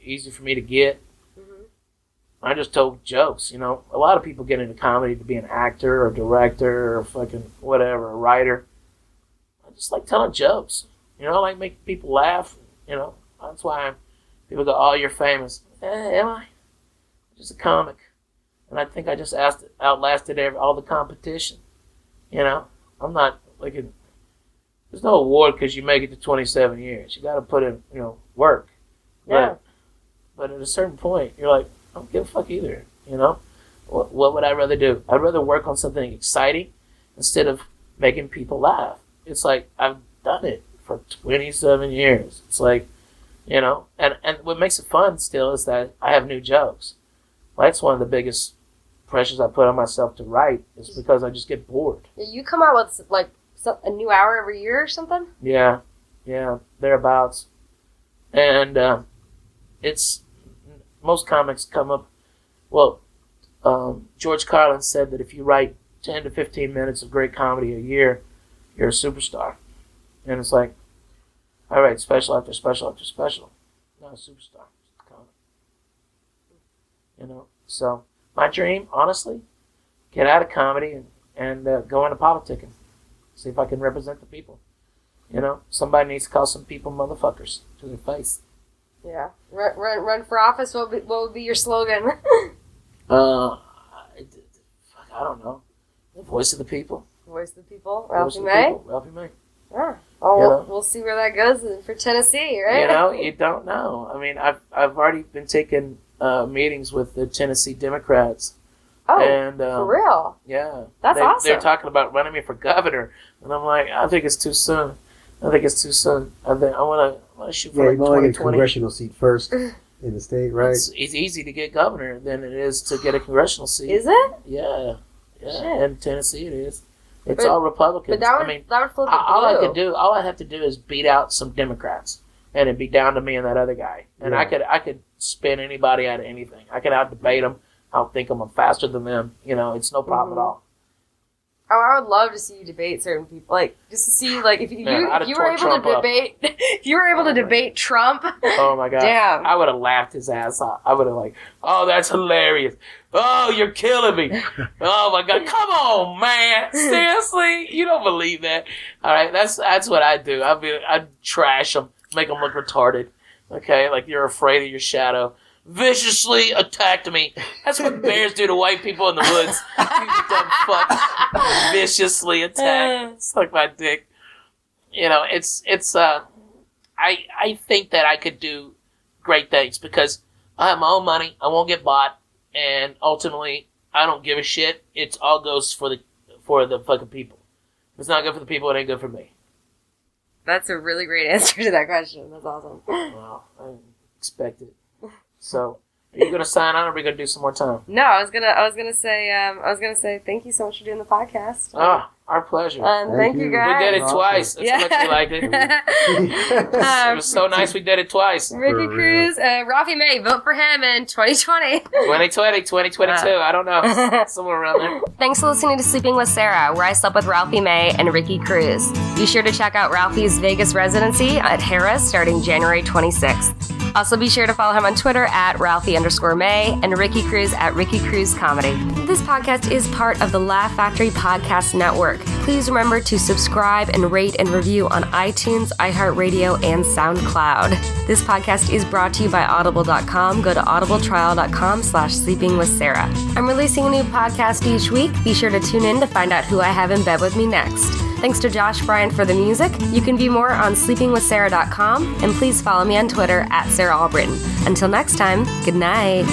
easy for me to get, I just told jokes, A lot of people get into comedy to be an actor or director or fucking whatever, a writer. I just like telling jokes. I like making people laugh. That's why people go, "Oh, you're famous." Am I? I'm just a comic, and I think I just outlasted all the competition. I'm not like there's no award because you make it to 27 years. You got to put in, work. Yeah. But at a certain point, you're like, I don't give a fuck either. What would I rather do? I'd rather work on something exciting instead of making people laugh. It's like, I've done it for 27 years. It's like, and what makes it fun still is that I have new jokes. That's one of the biggest pressures I put on myself to write, is because I just get bored. You come out with like a new hour every year or something? Yeah, thereabouts. And it's, most comics come up, George Carlin said that if you write 10 to 15 minutes of great comedy a year, you're a superstar. And it's like, I write special after special after special. Not a superstar. So my dream, honestly, get out of comedy and go into politicking. See if I can represent the people. Somebody needs to call some people motherfuckers to their face. Yeah. Run for office. What would be your slogan? I don't know. The voice of the people. Voice of the people. Ralphie May. Ralphie May. Yeah. Oh, we'll see where that goes for Tennessee, right? You don't know. I mean, I've already been taking meetings with the Tennessee Democrats Oh, and, for real? Yeah. That's awesome. They're talking about running me for governor. And I'm like, I think it's too soon. I think I want to shoot for you want to get a congressional seat first in the state, right? It's easy to get governor than it is to get a congressional seat. Is it? Yeah. Shit. In Tennessee it is. It's all Republicans. But that would flip it all I have to do is beat out some Democrats, and it'd be down to me and that other guy. And I could spin anybody out of anything. I could out debate them. I'll think I'm faster than them. It's no problem at all. Oh, I would love to see you debate certain people, like just to see, like if you were able to debate, if you were able to debate Trump. Oh my God! Damn! I would have laughed his ass off. I would have oh, that's hilarious. Oh, you're killing me. Oh my God! Come on, man. Seriously, you don't believe that? All right, that's what I do. I'd trash them, make them look retarded. Okay, like you're afraid of your shadow. Viciously attacked me. That's what bears do to white people in the woods. You dumb fuck. Viciously attack. Suck my dick. I think that I could do great things because I have my own money. I won't get bought, and ultimately, I don't give a shit. It all goes for the fucking people. If it's not good for the people, it ain't good for me. That's a really great answer to that question. That's awesome. Well, I expect it. So, are you gonna sign on, or are we gonna do some more time? No, I was gonna say thank you so much for doing the podcast. Ah, our pleasure. Thank you guys. We did it twice. That's how much we liked it. It was so nice we did it twice. Ricky Cruz, Ralphie May, vote for him in 2020. 2022, I don't know. Somewhere around there. Thanks for listening to Sleeping with Sarah, where I slept with Ralphie May and Ricky Cruz. Be sure to check out Ralphie's Vegas residency at Harrah's starting January 26th. Also be sure to follow him on Twitter at Ralphie_May and Ricky Cruz at Ricky Cruz Comedy. This podcast is part of the Laugh Factory Podcast Network. Please remember to subscribe and rate and review on iTunes, iHeartRadio, and SoundCloud. This podcast is brought to you by Audible.com. Go to audibletrial.com/sleepingwithsarah. I'm releasing a new podcast each week. Be sure to tune in to find out who I have in bed with me next. Thanks to Josh Bryant for the music. You can view more on sleepingwithsarah.com, and please follow me on Twitter at Sarah Albritton. Until next time, good night.